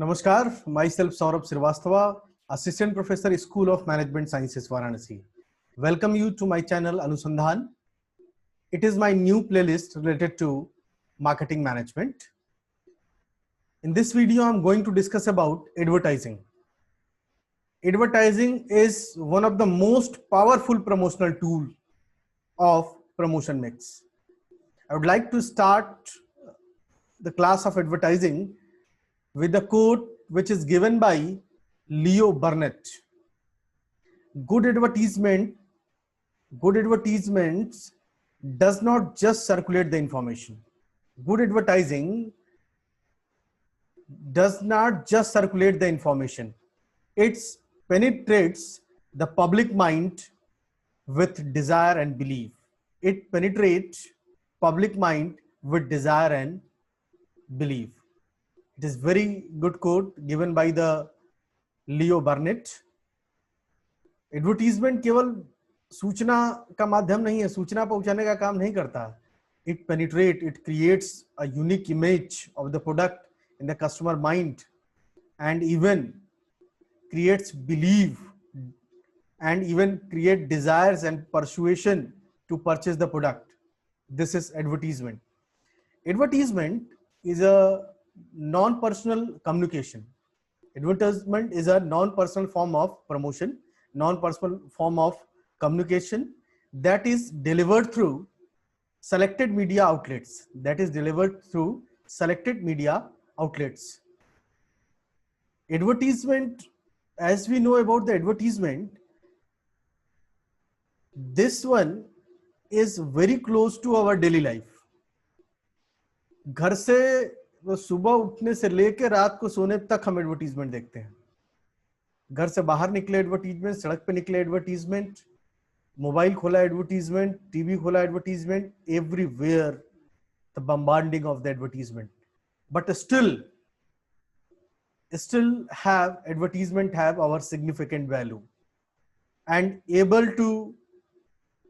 Namaskar, myself Saurabh Srivastava, Assistant Professor, School of Management Sciences, Varanasi. Welcome you to my channel Anusandhan. It is my new playlist related to marketing management. In this video, I'm going to discuss about advertising. Advertising is one of the most powerful promotional tool of promotion mix. I would like to start the class of advertising with a quote which is given by Leo Burnett. Good advertisements does not just circulate the information. Good advertising does not just circulate the information. It penetrates the public mind with desire and belief. It penetrates public mind with desire and belief. It is very good quote given by the Leo Burnett. Advertisement केवल सूचना का माध्यम नहीं है, सूचना पहुंचाने का काम नहीं करता. It penetrate, it creates a unique image of the product in the customer mind and even creates believe and even create desires and persuasion to purchase the product. This is advertisement. Advertisement is a non-personal communication. Advertisement is a non-personal form of promotion, non-personal form of communication that is delivered through selected media outlets. Advertisement, as we know about the advertisement, this one is very close to our daily life. घर से सुबह उठने से लेकर रात को सोने तक हम एडवर्टीजमेंट देखते हैं. घर से बाहर निकले एडवर्टीजमेंट, सड़क पे निकले एडवर्टीजमेंट, मोबाइल खोला एडवर्टीजमेंट, टीवी खोला advertisement, everywhere the bombarding of the advertisement. But still have advertisement have our significant value and able to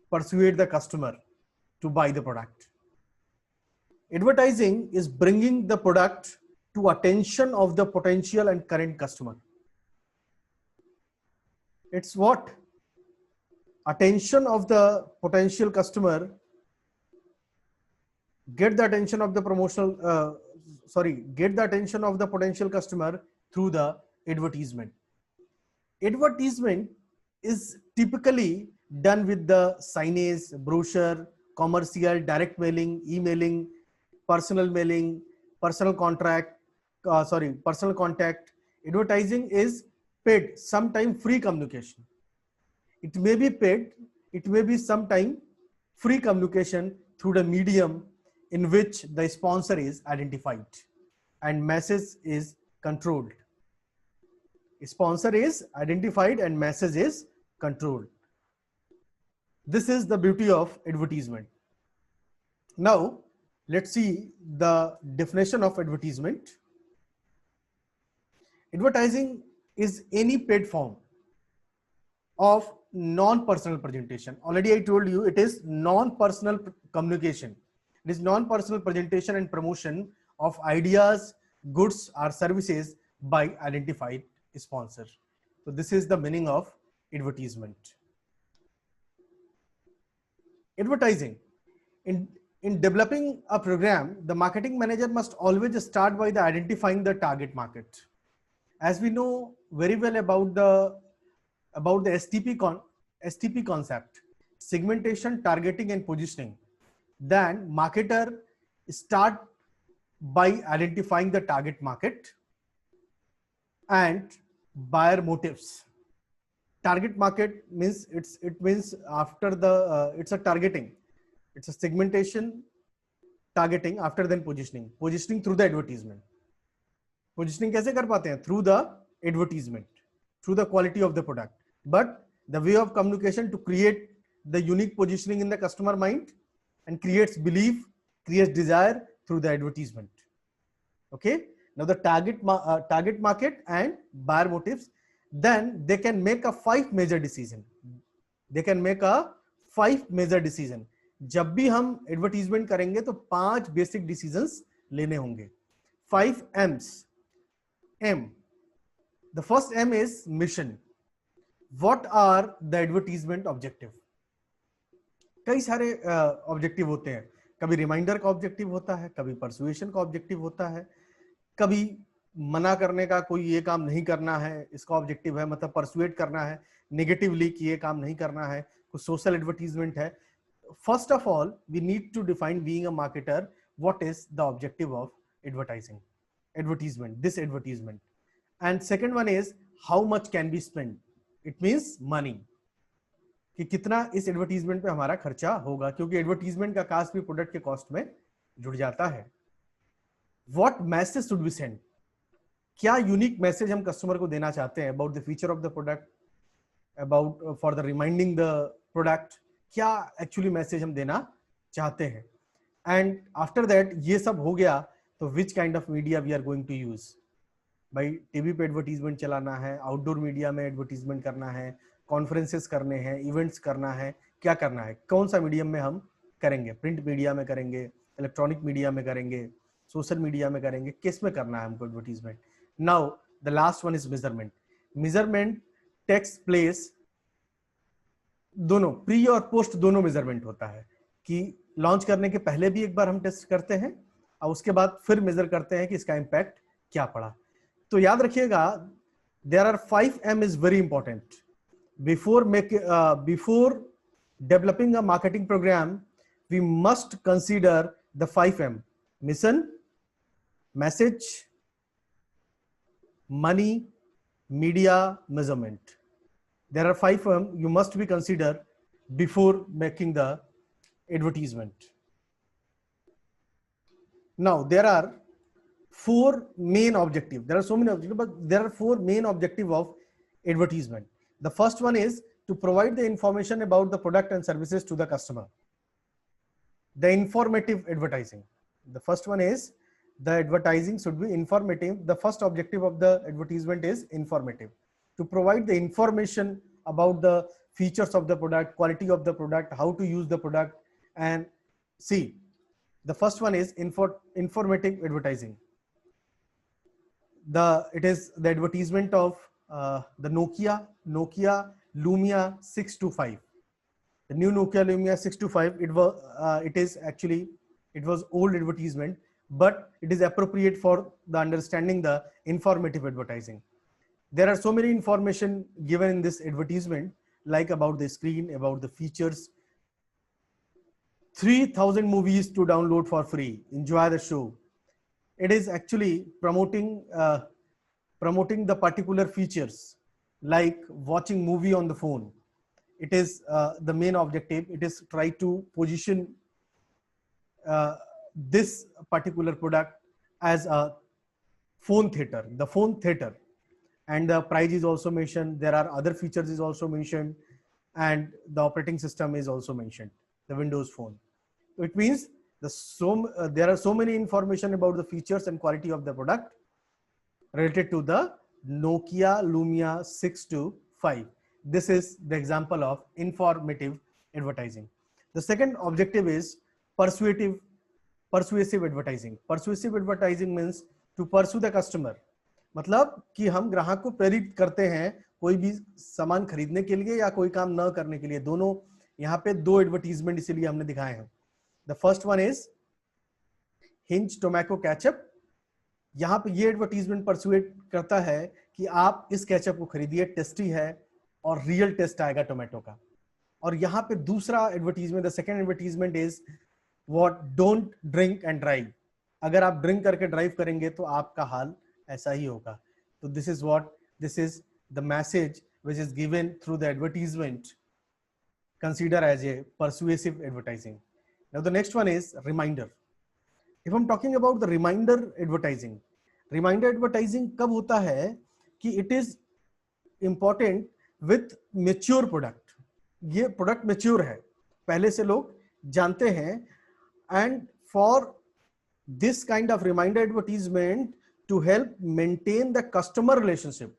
persuade the customer to buy the product. Advertising is bringing the product to attention of the potential and current customer. It's what? Attention of the potential customer, get the attention of the potential customer through the advertisement. Advertisement is typically done with the signage, brochure, commercial, direct mailing, emailing, personal mailing, personal contact. Advertising is paid, sometime free communication. It may be paid, it may be sometime free communication through the medium in which the sponsor is identified and message is controlled. Sponsor is identified and message is controlled. This is the beauty of advertisement. Now, let's see the definition of advertisement. Advertising is any paid form of non-personal presentation. Already I told you it is non-personal communication. It is non-personal presentation and promotion of ideas, goods or services by identified sponsor. So this is the meaning of advertisement. Advertising. In developing a program, the marketing manager must always start by identifying the target market. As we know very well about the STP concept, segmentation, targeting and positioning, then marketer start by identifying the target market and buyer motives. Target market means it's a targeting. It's a segmentation, targeting, after then positioning. Positioning through the advertisement. Positioning कैसे कर पाते हैं? Through the advertisement, through the quality of the product. But the way of communication to create the unique positioning in the customer mind and creates belief, creates desire through the advertisement. Okay. Now the target market and buyer motives. Then they can make a 5 major decision. जब भी हम advertisement करेंगे तो 5 basic decisions लेने होंगे. 5 M's. M. The first M is mission. What are the advertisement objective? कई सारे objective होते हैं. कभी रिमाइंडर का ऑब्जेक्टिव होता है, कभी परसुएशन का ऑब्जेक्टिव होता है, कभी मना करने का, कोई ये काम नहीं करना है इसका ऑब्जेक्टिव है, मतलब परसुएट करना है नेगेटिवली कि ये काम नहीं करना है, कुछ सोशल एडवर्टीजमेंट है. First of all we need to define being a marketer what is the objective of advertisement, this advertisement. And second one is how much can be spent. It means money, कि कितना इस advertisement पे हमारा खर्चा होगा, क्योंकि advertisement का cast भी प्रोडक्ट के कॉस्ट में जुड़ जाता है. What message should be send, क्या यूनिक मैसेज हम कस्टमर को देना चाहते हैं about the feature of the product, about for the reminding the product, क्या एक्चुअली मैसेज हम देना चाहते हैं. एंड आफ्टर दैट ये सब हो गया तो which kind of media we are going to use. भाई टीवी पे एडवर्टीजमेंट चलाना है, आउटडोर मीडिया में एडवर्टीजमेंट करना है, कॉन्फ्रेंसेस करने हैं, इवेंट्स करना है, क्या करना है, कौन सा मीडियम में हम करेंगे, प्रिंट मीडिया में करेंगे, इलेक्ट्रॉनिक मीडिया में करेंगे, सोशल मीडिया में करेंगे, किस में करना है हमको advertisement. Now the last one is measurement. Measurement takes place, दोनों प्री और पोस्ट दोनों मेजरमेंट होता है, कि लॉन्च करने के पहले भी एक बार हम टेस्ट करते हैं और उसके बाद फिर मेजर करते हैं कि इसका इंपैक्ट क्या पड़ा. तो याद रखिएगा there are 5 M is very important. Before developing a marketing program, we must consider the 5 M: mission, message, money, media, measurement. There are 5 M you must be considered before making the advertisement. Now there are 4 main objectives. There are so many objectives, but there are 4 main objectives of advertisement. The first one is to provide the information about the product and services to the customer. The informative advertising. The first one is the advertising should be informative. The first objective of the advertisement is informative. To provide the information about the features of the product, quality of the product, how to use the product. And see, the first one is informative advertising. It is the advertisement of the Nokia Lumia 625. The new Nokia Lumia 625. It was old advertisement, but it is appropriate for the understanding the informative advertising. There are so many information given in this advertisement, like about the screen, about the features. 3,000 movies to download for free. Enjoy the show. It is actually promoting the particular features, like watching movie on the phone. It is the main objective. It is try to position this particular product as a phone theater, the phone theater. And the price is also mentioned. There are other features is also mentioned, and the operating system is also mentioned, the Windows Phone. So it means there are so many information about the features and quality of the product related to the Nokia Lumia 625. This is the example of informative advertising. The second objective is persuasive advertising. Persuasive advertising means to pursue the customer. मतलब कि हम ग्राहक को प्रेरित करते हैं कोई भी सामान खरीदने के लिए या कोई काम न करने के लिए. दोनों यहाँ पे 2 एडवर्टीजमेंट इसीलिए हमने दिखाए हैं. The first one is hinge tomato ketchup. यहाँ पे ये एडवर्टीजमेंट परसुएट करता है कि आप इस केचप को खरीदिए, टेस्टी है और रियल टेस्ट आएगा टोमेटो का. और यहाँ पे दूसरा advertisement, the second advertisement is what, don't drink and drive. अगर आप ड्रिंक करके ड्राइव करेंगे तो आपका हाल ऐसा ही होगा. तो this is the message which is given through the advertisement, consider as a persuasive advertising. Now the next one is reminder. If I'm talking about the reminder advertising कब होता है कि it is important with mature product. ये product mature है, पहले से लोग जानते हैं, and for this kind of reminder advertisement to help maintain the customer relationship,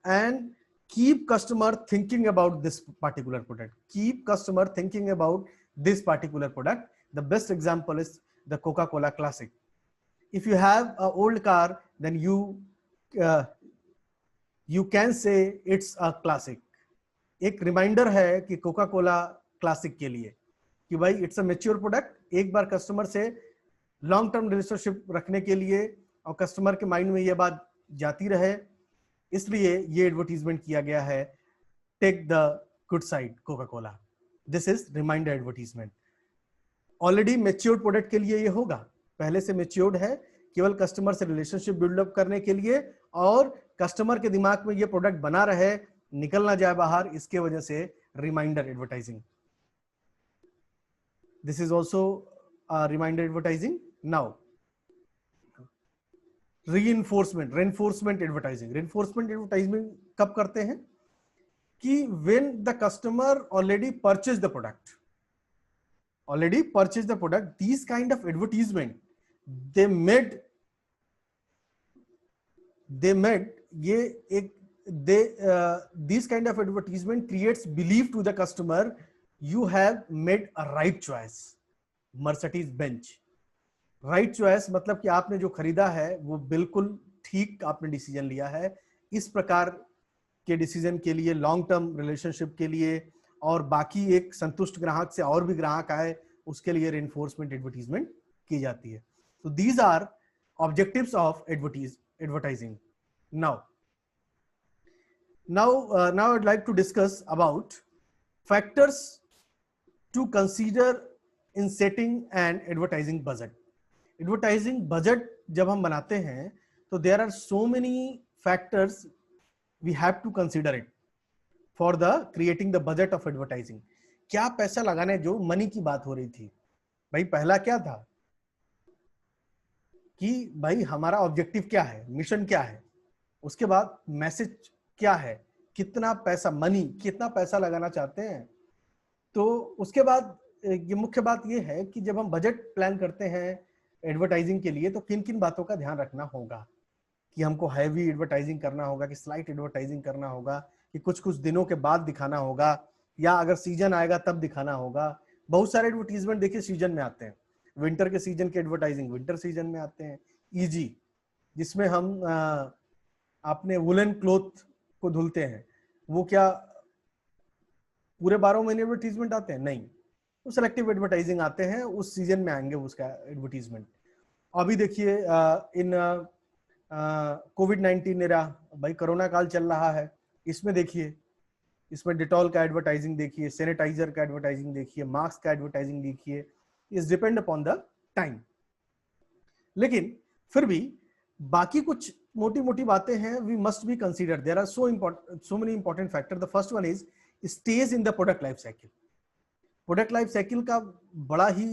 and keep customer thinking about this particular product. The best example is the Coca-Cola Classic. if you have a old car, then you can say it's a classic. एक reminder है कि Coca Cola classic के लिए कि भाई it's a mature product, एक बार customer से long term relationship रखने के लिए और कस्टमर के माइंड में ये बात जाती रहे, इसलिए ये एडवर्टीजमेंट किया गया है, take the good side Coca Cola. This is reminder advertisement. Already matured product के लिए ये होगा, पहले से मैच्योर्ड है, केवल कस्टमर से रिलेशनशिप बिल्डअप करने के लिए और कस्टमर के दिमाग में ये प्रोडक्ट बना रहे, निकल ना जाए बाहर, इसके वजह से reminder advertising. This is also reminder advertising. Now reinforcement advertising. Reinforcement advertising कब करते हैं कि when the customer already purchase the product, these kind of advertisement they made ये एक this kind of advertisement creates belief to the customer you have made a right choice। Mercedes Benz right choice मतलब कि आपने जो खरीदा है वो बिल्कुल ठीक आपने डिसीजन लिया है। इस प्रकार के डिसीजन के लिए, लॉन्ग टर्म रिलेशनशिप के लिए और बाकी एक संतुष्ट ग्राहक से और भी ग्राहक आए, उसके लिए रेनफोर्समेंट एडवर्टीजमेंट की जाती है। तो these are objectives of advertising. now I'd like to discuss about factors to consider in setting an advertising budget। Advertising budget जब हम बनाते हैं तो there are so many factors we have to consider it for the creating the budget of advertising. क्या पैसा लगाने, जो money की बात हो रही थी भाई, पहला क्या था कि भाई हमारा ऑब्जेक्टिव क्या है, मिशन क्या है, उसके बाद मैसेज क्या है, कितना पैसा, मनी कितना पैसा लगाना चाहते हैं। तो उसके बाद ये मुख्य बात ये है कि जब हम बजट प्लान करते हैं एडवर्टाइजिंग के लिए तो किन किन बातों का ध्यान रखना होगा कि हमको हैवी एडवर्टाइजिंग करना होगा कि स्लाइट एडवर्टाइजिंग करना होगा कि कुछ कुछ दिनों के बाद दिखाना होगा या अगर सीजन आएगा तब दिखाना होगा। बहुत सारे एडवर्टीजमेंट देखिए सीजन में आते हैं, विंटर के सीजन के एडवर्टाइजिंग विंटर सीजन में आते हैं। ईजी जिसमें हम अपने वुलन क्लोथ को धुलते हैं, वो क्या पूरे 12 महीने एडवर्टीजमेंट आते हैं? नहीं, वो सेलेक्टिव एडवर्टाइजिंग आते हैं, उस सीजन में आएंगे उसका एडवर्टीजमेंट। अभी देखिए इन कोविड-19 एरा, भाई कोरोना काल चल रहा है, इसमें देखिए, इसमें डिटॉल का एडवर्टाइजिंग देखिए, सैनिटाइजर का एडवर्टाइजिंग देखिए, मास्क का एडवर्टाइजिंग देखिए, is depend upon the time. लेकिन फिर भी बाकी कुछ मोटी मोटी बातें हैं, we must be consider. There are so many important factor. The first one is stage in the product life cycle. Product life cycle का बड़ा ही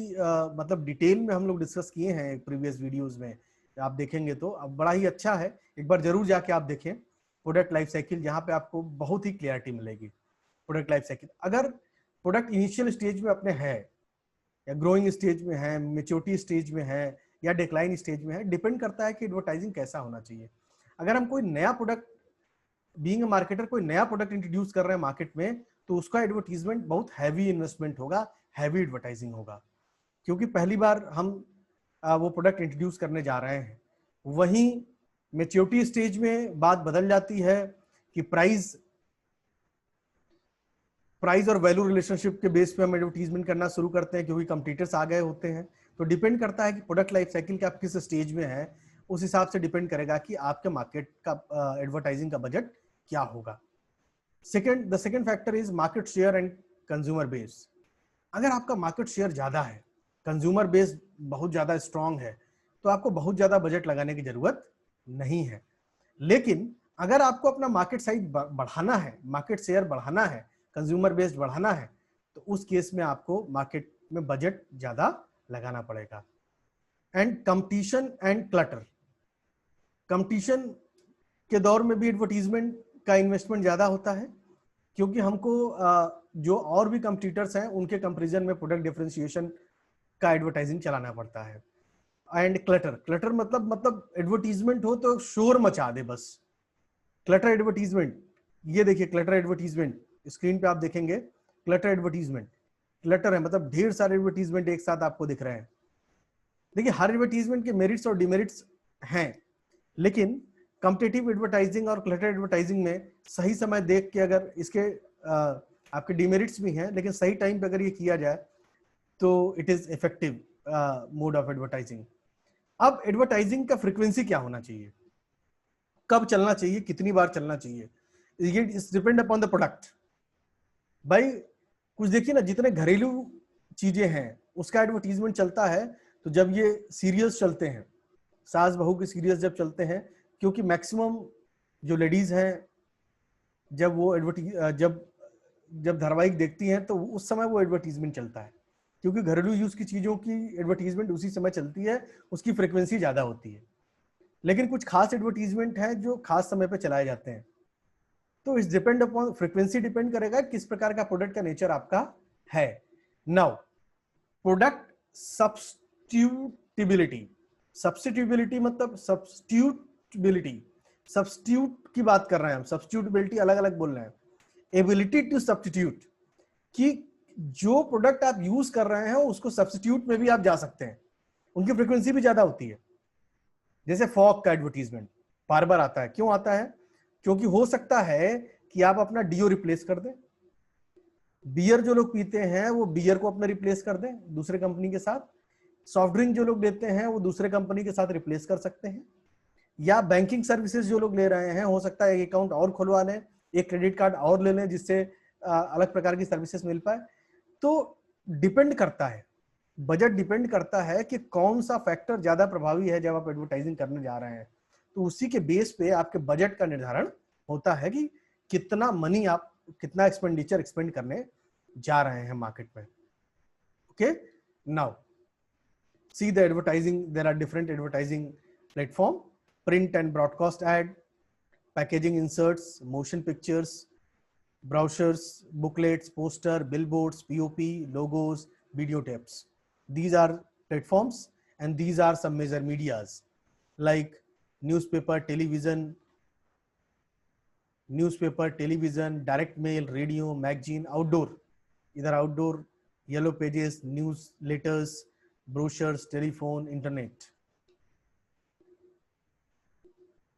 मतलब डिटेल में हम लोग डिस्कस किए हैं प्रीवियस वीडियोस में, आप देखेंगे तो अब बड़ा ही अच्छा है, एक बार जरूर जाके आप देखें प्रोडक्ट लाइफ साइकिल, जहां पे आपको बहुत ही क्लियरिटी मिलेगी। प्रोडक्ट लाइफ साइकिल, अगर प्रोडक्ट इनिशियल स्टेज में अपने है या ग्रोइंग स्टेज में है, मेच्योरिटी स्टेज में है या डिक्लाइन स्टेज में है, डिपेंड करता है कि एडवर्टाइजिंग कैसा होना चाहिए। अगर हम कोई नया प्रोडक्ट, बीइंग अ मार्केटर, कोई नया प्रोडक्ट इंट्रोड्यूस कर रहे हैं मार्केट में, तो उसका एडवर्टीजमेंट बहुत हैवी इन्वेस्टमेंट होगा, हैवी एडवर्टाइजिंग होगा, क्योंकि पहली बार हम वो प्रोडक्ट इंट्रोड्यूस करने जा रहे हैं। वहीं मैच्योरिटी स्टेज में बात बदल जाती है कि प्राइस और वैल्यू रिलेशनशिप के बेस पे हम एडवर्टीजमेंट करना शुरू करते हैं, क्योंकि कंपटीटर्स आ गए होते हैं। तो डिपेंड करता है कि प्रोडक्ट लाइफ साइकिल के आप किस स्टेज में है, उस हिसाब से डिपेंड करेगा कि आपके मार्केट का एडवर्टाइजिंग का बजट क्या होगा। The second factor is market share and consumer base. अगर आपका मार्केट शेयर ज्यादा है, कंज्यूमर बेस बहुत ज्यादा स्ट्रांग है, तो आपको बहुत ज्यादा बजट लगाने की जरूरत नहीं है। लेकिन अगर आपको अपना मार्केट साइज बढ़ाना है, मार्केट शेयर बढ़ाना है, कंज्यूमर बेस बढ़ाना है, तो उस केस में आपको मार्केट में बजट ज्यादा लगाना पड़ेगा। And competition and clutter. Competition के दौर में भी एडवर्टीजमेंट का इन्वेस्टमेंट ज्यादा होता है, क्योंकि हमको जो और भी कंपटीटर्स हैं उनके कंपैरिजन में प्रोडक्ट डिफरेंशिएशन का एडवर्टाइजिंग चलाना पड़ता है। एंड क्लटर मतलब एडवर्टीजमेंट हो तो शोर मचा दे बस। क्लटर एडवर्टीजमेंट, ये देखिए क्लटर एडवर्टीजमेंट, स्क्रीन पे आप देखेंगे क्लटर एडवर्टीजमेंट। क्लटर है मतलब ढेर सारे एडवर्टीजमेंट एक साथ आपको दिख रहे हैं। देखिए हर एडवर्टीजमेंट के मेरिट्स और डिमेरिट्स हैं, लेकिन कॉम्पिटिटिव एडवर्टाइजिंग और क्लटर एडवर्टाइजिंग में सही समय देख के, अगर इसके आपके डिमेरिट्स भी हैं, लेकिन सही टाइम पे अगर ये किया जाए तो it is effective mode of advertising. अब एडवर्टाइजिंग का फ्रीक्वेंसी क्या होना चाहिए, कब चलना चाहिए, कितनी बार चलना चाहिए, ये डिपेंड अपॉन द प्रोडक्ट। भाई कुछ देखिए ना, जितने घरेलू चीजें हैं उसका एडवर्टीजमेंट चलता है तो जब ये सीरियल्स चलते हैं, सास बहू के सीरियल्स जब चलते हैं, क्योंकि मैक्सिमम जो लेडीज हैं जब वो जब धारावाहिक देखती हैं तो उस समय वो एडवर्टीजमेंट चलता है, क्योंकि घरेलू यूज की चीजों की एडवर्टीजमेंट उसी समय चलती है, उसकी फ्रिक्वेंसी ज्यादा होती है। लेकिन कुछ खास एडवर्टीजमेंट है जो खास समय पे चलाए जाते हैं, तो इस डिपेंड अपॉन फ्रीक्वेंसी, डिपेंड करेगा किस प्रकार का प्रोडक्ट का नेचर आपका है। नाउ प्रोडक्ट सब्स्टिट्यूटिबिलिटी, सब्स्टिट्यूटिबिलिटी मतलब सब्स्टिट्यूटिबिलिटी, सब्स्टिट्यूट की बात कर रहे हैं हम, सब्स्टिट्यूटिबिलिटी अलग अलग बोल रहे हैं। एबिलिटी टू सब्स्टिट्यूट, कि जो प्रोडक्ट आप यूज कर रहे हैं उसको सब्स्टिट्यूट में भी आप जा सकते हैं, उनकी फ्रीक्वेंसी भी ज्यादा होती है। जैसे फॉग का एडवर्टीजमेंट बार बार आता है, क्यों आता है? क्योंकि हो सकता है कि आप अपना डीओ रिप्लेस कर दें, बियर जो लोग पीते हैं वो बियर को अपना रिप्लेस कर दें दूसरे कंपनी के साथ, सॉफ्ट ड्रिंक जो लोग लेते हैं वो दूसरे कंपनी के साथ रिप्लेस कर सकते हैं, या बैंकिंग सर्विसेज जो लोग ले रहे हैं हो सकता है एक अकाउंट और खुलवा लें, एक क्रेडिट कार्ड और ले लें, जिससे अलग प्रकार की सर्विसेज मिल पाए। तो डिपेंड करता है, बजट डिपेंड करता है कि कौन सा फैक्टर ज्यादा प्रभावी है जब आप एडवर्टाइजिंग करने जा रहे हैं, तो उसी के बेस पे आपके बजट का निर्धारण होता है कि कितना मनी आप, कितना एक्सपेंडिचर एक्सपेंड करने जा रहे हैं मार्केट में। Okay, now see the advertising, there are different advertising platform, print and broadcast ad, packaging inserts, motion pictures, brochures, booklets, poster, billboards, POP, logos, video tapes. These are platforms and these are some major medias like newspaper, television, direct mail, radio, magazine, outdoor, either outdoor, yellow pages, newsletters, brochures, telephone, internet.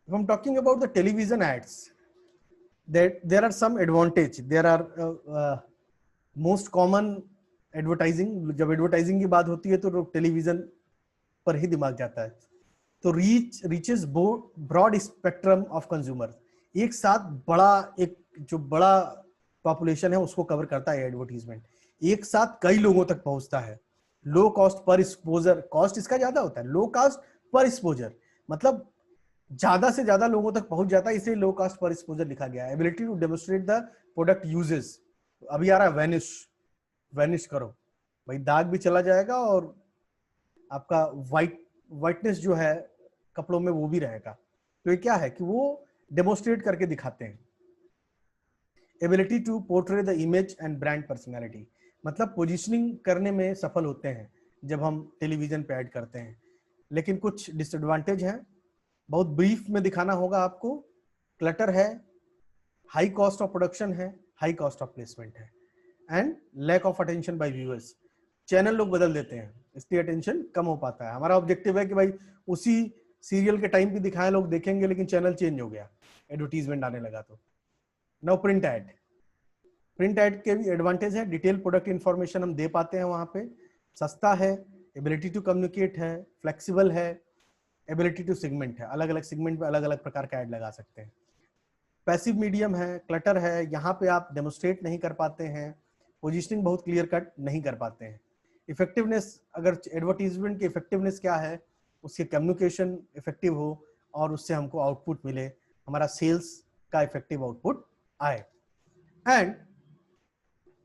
If I'm talking about the television ads, there are some advantage. There are most common advertising. जब advertising की बात होती है तो television पर ही दिमाग जाता है। तो reaches broad spectrum of consumers, एक साथ बड़ा पॉपुलेशन है उसको कवर करता है एडवर्टीजमेंट, एक साथ कई लोगों तक पहुंचता है। Low cost per exposure, cost इसका ज्यादा होता है, लो कॉस्ट पर एक्सपोजर मतलब ज्यादा से ज्यादा लोगों तक पहुंच जाता है, इसलिए लो कॉस्ट पर एक्सपोजर लिखा गया है। Ability to demonstrate the product uses, अभी आ रहा है वैनिश करो, भाई दाग भी चला जाएगा और आपका वाइटनेस जो है कपड़ों में वो भी रहेगा। तो ये क्या है कि वो डेमोन्स्ट्रेट करके दिखाते हैं। Ability to portray the image and brand personality, मतलब पोजिशनिंग करने में सफल होते हैं जब हम टेलीविजन पे ऐड करते हैं। लेकिन कुछ डिसएडवांटेज हैं, बहुत ब्रीफ में दिखाना होगा आपको, क्लटर है, हाई कॉस्ट ऑफ प्रोडक्शन है, हाई कॉस्ट ऑफ प्लेसमेंट है, and lack of attention by viewers. Channel लोग बदल देते हैं इसलिए अटेंशन कम हो पाता है। हमारा ऑब्जेक्टिव है कि भाई उसी सीरियल के टाइम पे दिखाएं, लोग देखेंगे, लेकिन चैनल चेंज हो गया, एडवर्टीजमेंट आने लगा। तो नाउ प्रिंट ऐड के भी एडवांटेज है, डिटेल प्रोडक्ट इंफॉर्मेशन हम दे पाते हैं वहां पे, सस्ता है, एबिलिटी टू कम्युनिकेट है, फ्लेक्सिबल है, एबिलिटी टू सेगमेंट है, अलग अलग सेगमेंट पे अलग अलग प्रकार का ऐड लगा सकते हैं। पैसिव मीडियम है, क्लटर है, यहाँ पे आप डेमोन्स्ट्रेट नहीं कर पाते हैं, पोजीशनिंग बहुत क्लियर कट नहीं कर पाते हैं। इफेक्टिवनेस, अगर एडवर्टीजमेंट की इफेक्टिवनेस क्या है, उसके कम्युनिकेशन इफेक्टिव हो और उससे हमको आउटपुट मिले, हमारा सेल्स का इफेक्टिव आउटपुट आए। एंड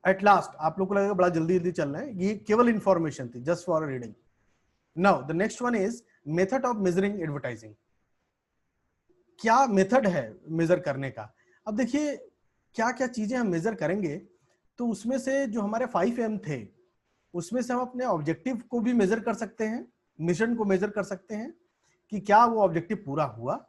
एट लास्ट, आप लोग को लगेगा बड़ा जल्दी जल्दी चल रहे हैं, ये केवल इंफॉर्मेशन थी, just for reading. Now the next one is method of measuring advertising. क्या मेथड है मेजर करने का? अब देखिए क्या क्या चीजें हम मेजर करेंगे, तो उसमें से जो हमारे 5M थे उसमें से हम अपने ऑब्जेक्टिव को भी मेजर कर सकते हैं, मिशन को मेजर कर सकते हैं कि क्या वो ऑब्जेक्टिव पूरा हुआ।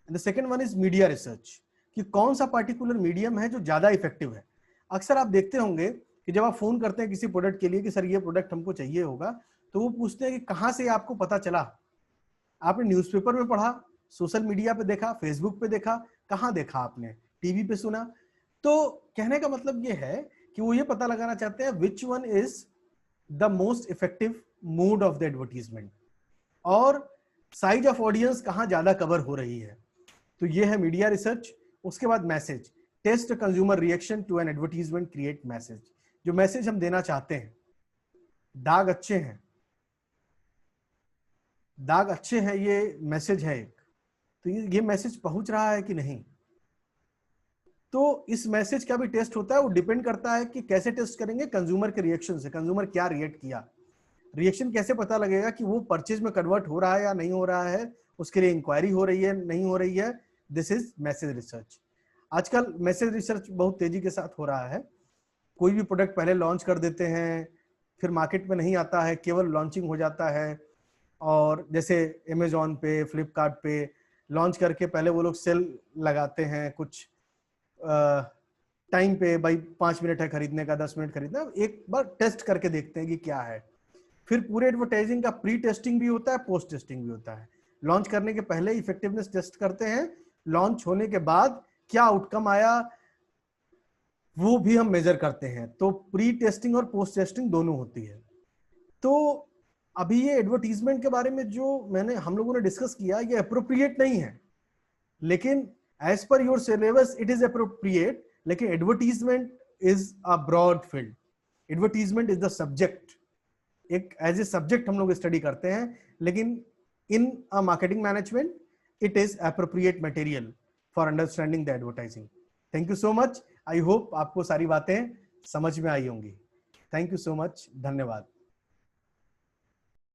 The second one is media research, कि कौन सा पार्टिकुलर मीडियम है जो ज्यादा इफेक्टिव है। अक्सर आप देखते होंगे कि जब आप फोन करते हैं किसी प्रोडक्ट के लिए कि सर ये प्रोडक्ट हमको चाहिए होगा, तो वो पूछते हैं कि कहाँ से आपको पता चला? आपने न्यूज़पेपर में पढ़ा, सोशल मीडिया पे देखा, फेसबुक पे देखा, कहाँ देखा आपने? टीवी पे सुना? तो कहने का मतलब ये है कि वो ये पता लगाना चाहते हैं which one is the most effective mode of the advertisement, और साइज ऑफ ऑडियंस कहाँ ज्यादा कवर हो रही है। तो ये है मीडिया रिसर्च। उसके बाद message, test consumer reaction to an advertisement, create message. जो मैसेज हम देना चाहते हैं, दाग अच्छे हैं, दाग अच्छे हैं, ये मैसेज है एक, तो ये मैसेज पहुंच रहा है कि नहीं। तो इस मैसेज का भी टेस्ट होता है, वो डिपेंड करता है कि कैसे टेस्ट करेंगे, कंज्यूमर के रिएक्शन से। कंज्यूमर क्या रिएक्ट किया, रिएक्शन कैसे पता लगेगा कि वो परचेज में कन्वर्ट हो रहा है या नहीं हो रहा है, उसके लिए इंक्वायरी हो रही है नहीं हो रही है। This is message research. आजकल मैसेज रिसर्च बहुत तेजी के साथ हो रहा है। कोई भी प्रोडक्ट पहले लॉन्च कर देते हैं, फिर मार्केट में नहीं आता है, केवल लॉन्चिंग हो जाता है। और जैसे अमेजोन पे, फ्लिपकार्ट पे लॉन्च करके पहले वो लोग सेल लगाते हैं कुछ टाइम पे, भाई 5 मिनट है खरीदने का, 10 मिनट खरीदना, एक बार टेस्ट करके देखते हैं कि क्या है। फिर पूरे एडवर्टाइजिंग का प्री टेस्टिंग भी होता है, पोस्ट टेस्टिंग भी होता है। लॉन्च करने के पहले इफेक्टिवनेस टेस्ट करते हैं, लॉन्च होने के बाद क्या आउटकम आया वो भी हम मेजर करते हैं। तो प्री टेस्टिंग और पोस्ट टेस्टिंग दोनों होती है। तो अभी ये एडवर्टीजमेंट के बारे में जो हम लोगों ने डिस्कस किया, ये अप्रोप्रिएट नहीं है, लेकिन as per your syllabus it is appropriate. लेकिन advertisement is a broad field, advertisement is the subject, एक एज ए सब्जेक्ट हम लोग स्टडी करते हैं। लेकिन in a marketing management it is appropriate material for understanding the advertising. Thank you so much. I hope आपको सारी बातें समझ में आई होंगी। थैंक यू सो मच, धन्यवाद।